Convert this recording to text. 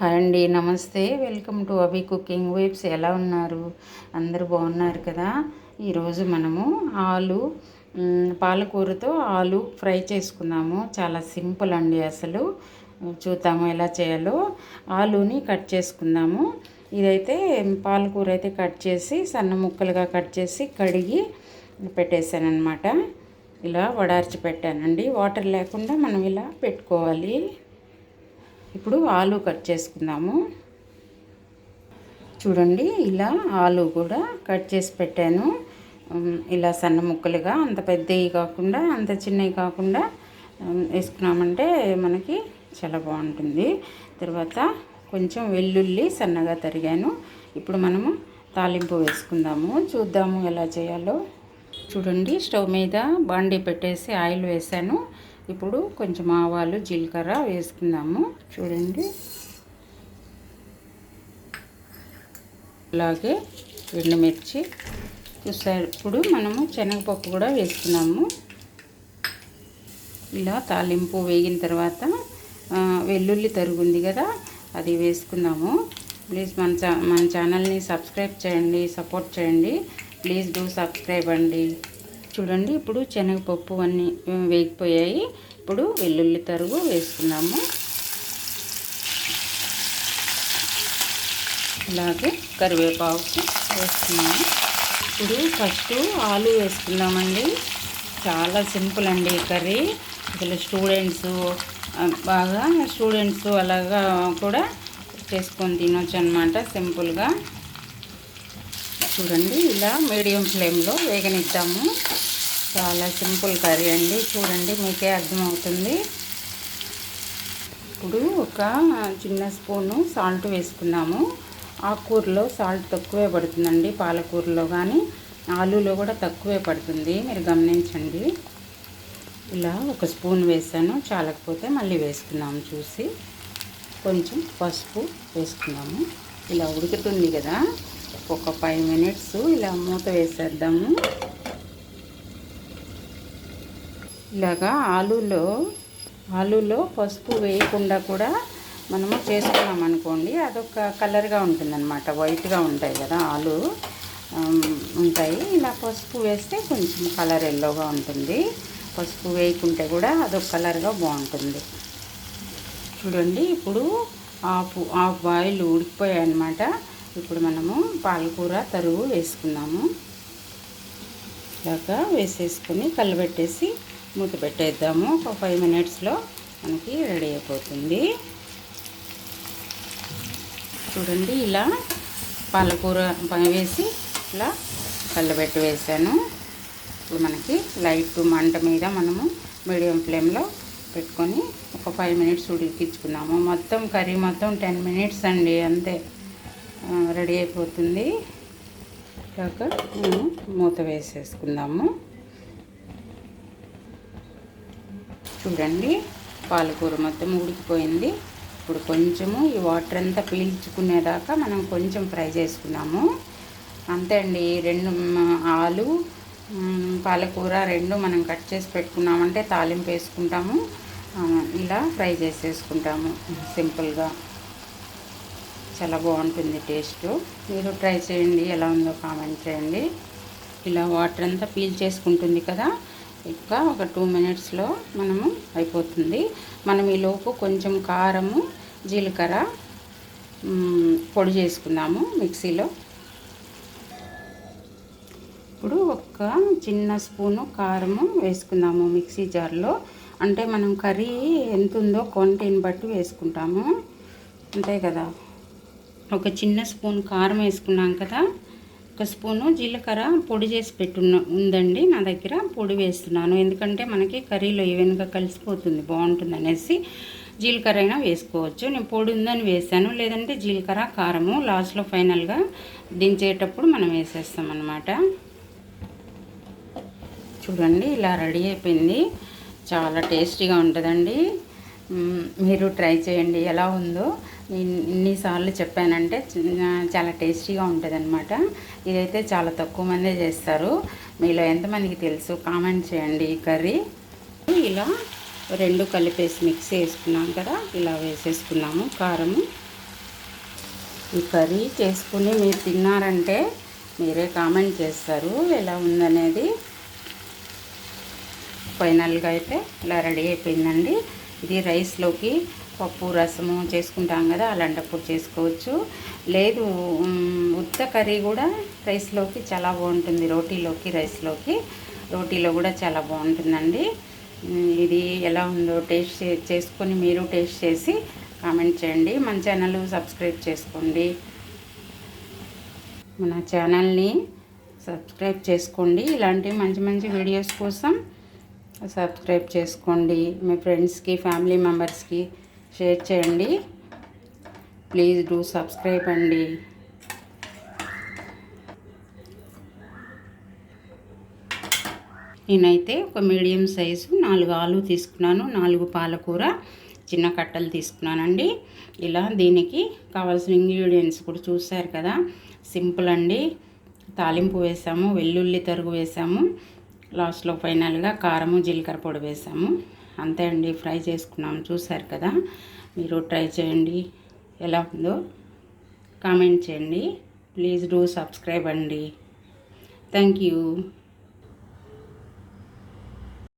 Hi అండి, నమస్తే. Welcome to Abhi cooking vibes. ఎలా ఉన్నారు? అందరూ బాగున్నారు కదా? ఈరోజు మనము పాలకూరతో ఆలు ఫ్రై చేసుకున్నాము. చాలా సింపుల్ అండి. అసలు చూద్దాము ఎలా చేయాలో. ఆలుని కట్ చేసుకుందాము. ఇదైతే పాలకూర అయితే కట్ చేసి సన్న ముక్కలుగా కట్ చేసి కడిగి పెట్టేశాను అనమాట. ఇలా వడార్చి పెట్టానండి. వాటర్ లేకుండా మనం ఇలా పెట్టుకోవాలి. ఇప్పుడు ఆలు కట్ చేసుకుందాము. చూడండి, ఇలా ఆలు కూడా కట్ చేసి పెట్టాను. ఇలా సన్న ముక్కలుగా, అంత పెద్దవి కాకుండా అంత చిన్నవి కాకుండా వేసుకున్నామంటే మనకి చాలా బాగుంటుంది. తర్వాత కొంచెం వెల్లుల్లి సన్నగా తరిగాను. ఇప్పుడు మనము తాలింపు వేసుకుందాము. చూద్దాము ఎలా చేయాలో. చూడండి, స్టవ్ మీద బాండీ పెట్టేసి ఆయిల్ వేసాను. ఇప్పుడు కొంచెం ఆవాలు, జీలకర్ర వేసుకుందాము. చూడండి, అలాగే ఎండుమిర్చి చూసారు. ఇప్పుడు మనము శనగపప్పు కూడా వేసుకున్నాము. ఇలా తాలింపు వేగిన తర్వాత వెల్లుల్లి తరుగుంది కదా, అది వేసుకుందాము. ప్లీజ్ మన ఛానల్ని సబ్స్క్రైబ్ చేయండి, సపోర్ట్ చేయండి. ప్లీజ్ డూ సబ్స్క్రైబ్ అండి. చూడండి, ఇప్పుడు శనగపప్పు అన్నీ వేగిపోయాయి. ఇప్పుడు వెల్లుల్లి తరుగు వేసుకున్నాము. అలాగే కరివేపాకు వేసుకున్నాము. ఇప్పుడు ఫస్ట్ ఆలు వేసుకుందామండి. చాలా సింపుల్ అండి ఈ కర్రీ. అసలు స్టూడెంట్స్ అలాగా కూడా చేసుకొని తినొచ్చు అనమాట సింపుల్గా. చూడండి, ఇలా మీడియం ఫ్లేమ్లో వేగనిద్దాము. చాలా సింపుల్ కర్రీ అండి. చూడండి, మీకే అర్థమవుతుంది. ఇప్పుడు ఒక చిన్న స్పూను సాల్ట్ వేసుకున్నాము. ఆకుకూరలో సాల్ట్ తక్కువే పడుతుందండి, పాలకూరలో కానీ ఆలూలో కూడా తక్కువే పడుతుంది, మీరు గమనించండి. ఇలా ఒక స్పూన్ వేసాను, చాలకపోతే మళ్ళీ వేసుకున్నాము చూసి. కొంచెం పసుపు వేసుకున్నాము. ఇలా ఉడుకుతుంది కదా, ఒక 5 మినిట్స్ ఇలా మూత వేసేద్దాము. ఇలాగా ఆలూలో పసుపు వేయకుండా కూడా మనము చేసుకున్నాం అనుకోండి, అదొక కలర్గా ఉంటుందన్నమాట. వైట్గా ఉంటాయి కదా ఆలు ఉంటాయి. ఇలా పసుపు వేస్తే కొంచెం కలర్ ఎల్లోగా ఉంటుంది. పసుపు వేయకుంటే కూడా అదొక కలర్గా బాగుంటుంది. చూడండి, ఇప్పుడు హాఫ్ బాయిల్ ఉడికిపోయాయి అన్నమాట. ఇప్పుడు మనము పాలకూర తరుగు వేసుకున్నాము. ఇలాగా వేసేసుకొని కలబెట్టేసి మూత పెట్టేద్దాము. ఒక 5 మినిట్స్లో మనకి రెడీ అయిపోతుంది. చూడండి, ఇలా పాలకూర వేసి ఇలా కలబెట్టి వేసాను. ఇప్పుడు మనకి లైట్ మంట మీద మనము మీడియం ఫ్లేమ్లో పెట్టుకొని ఒక 5 మినిట్స్ ఉడికించుకున్నాము. మొత్తం కర్రీ మొత్తం 10 మినిట్స్ అండి, అంతే రెడీ అయిపోతుంది. కాక మేము మూత వేసేసుకుందాము. చూడండి, పాలకూర మొత్తం ఉడికిపోయింది. ఇప్పుడు కొంచెము ఈ వాటర్ అంతా పీల్చుకునేదాకా మనం కొంచెం ఫ్రై చేసుకున్నాము. అంతే అండి. ఆలు పాలకూర రెండు మనం కట్ చేసి పెట్టుకున్నామంటే తాలింపు వేసుకుంటాము, ఇలా ఫ్రై చేసేసుకుంటాము సింపుల్గా. చాలా బాగుంటుంది టేస్ట్. మీరు ట్రై చేయండి, ఎలా ఉందో కామెంట్ చేయండి. ఇలా వాటర్ అంతా పీల్ చేసుకుంటుంది కదా, ఇంకా ఒక 2 మినిట్స్లో మనము అయిపోతుంది. మనం ఈలోపు కొంచెం కారము, జీలకర్ర పొడి చేసుకుందాము మిక్సీలో. ఇప్పుడు ఒక చిన్న స్పూను కారము వేసుకుందాము మిక్సీ జార్లో. అంటే మనం కర్రీ ఎంత ఉందో క్వాంటిటీని బట్టి వేసుకుంటాము, అంతే కదా. ఒక చిన్న స్పూన్ కారం వేసుకున్నాం కదా, ఒక స్పూను జీలకర్ర పొడి చేసి ఉందండి నా దగ్గర, పొడి వేస్తున్నాను. ఎందుకంటే మనకి కర్రీలో ఈవెన్గా కలిసిపోతుంది, బాగుంటుంది అనేసి. జీలకర్ర అయినా వేసుకోవచ్చు. నేను పొడి ఉందని వేసాను, లేదంటే జీలకర్ర కారము లాస్ట్లో ఫైనల్గా దించేటప్పుడు మనం వేసేస్తాం అన్నమాట. చూడండి, ఇలా రెడీ అయిపోయింది. చాలా టేస్టీగా ఉంటుందండి. మీరు ట్రై చేయండి, ఎలా ఉందో. నేను ఇన్నిసార్లు చెప్పానంటే చాలా టేస్టీగా ఉంటుంది అనమాట. ఇదైతే చాలా తక్కువ మందే చేస్తారు. మీలో ఎంతమందికి తెలుసు కామెంట్ చేయండి. ఈ కర్రీ ఇలా రెండు కలిపేసి మిక్స్ చేసుకున్నాం కదా, ఇలా వేసేసుకున్నాము కారము. ఈ కర్రీ చేసుకుని మీరు తిన్నారంటే మీరే కామెంట్ చేస్తారు ఎలా ఉందనేది. ఫైనల్గా అయితే ఇలా రెడీ అయిపోయిందండి. ఇది రైస్లోకి పప్పు రసము చేసుకుంటాం కదా, అలాంటప్పుడు చేసుకోవచ్చు. లేదు ఉత్త కర్రీ కూడా రైస్లోకి చాలా బాగుంటుంది. రోటీలోకి రోటీలో కూడా చాలా బాగుంటుందండి. ఇది ఎలా ఉందో టేస్ట్ చేసుకొని మీరు టేస్ట్ చేసి కామెంట్ చేయండి. మన ఛానల్ సబ్స్క్రైబ్ చేసుకోండి. మన ఛానల్ని సబ్స్క్రైబ్ చేసుకోండి. ఇలాంటి మంచి మంచి వీడియోస్ కోసం సబ్స్క్రైబ్ చేసుకోండి. మీ ఫ్రెండ్స్కి ఫ్యామిలీ మెంబర్స్కి షేర్ చేయండి. ప్లీజ్ డూ సబ్స్క్రైబ్ అండి. నేనైతే ఒక మీడియం సైజు 4 ఆలు తీసుకున్నాను, 4 పాలకూర చిన్న కట్టలు తీసుకున్నానండి. ఇలా దీనికి కావాల్సిన ఇంగ్రీడియంట్స్ కూడా చూశారు కదా, సింపుల్ అండి. తాలింపు వేసాము, వెల్లుల్లి తరుగు వేసాము, లాస్ట్లో ఫైనల్గా కారము జీలకర్ర పొడి వేసాము. అంతే అండి, ఫ్రై చేసుకున్నాము. చూశారు కదా, మీరు ట్రై చేయండి. ఎలా ఉందో కామెంట్ చేయండి. ప్లీజ్ డూ సబ్స్క్రైబ్ అండి. Thank you.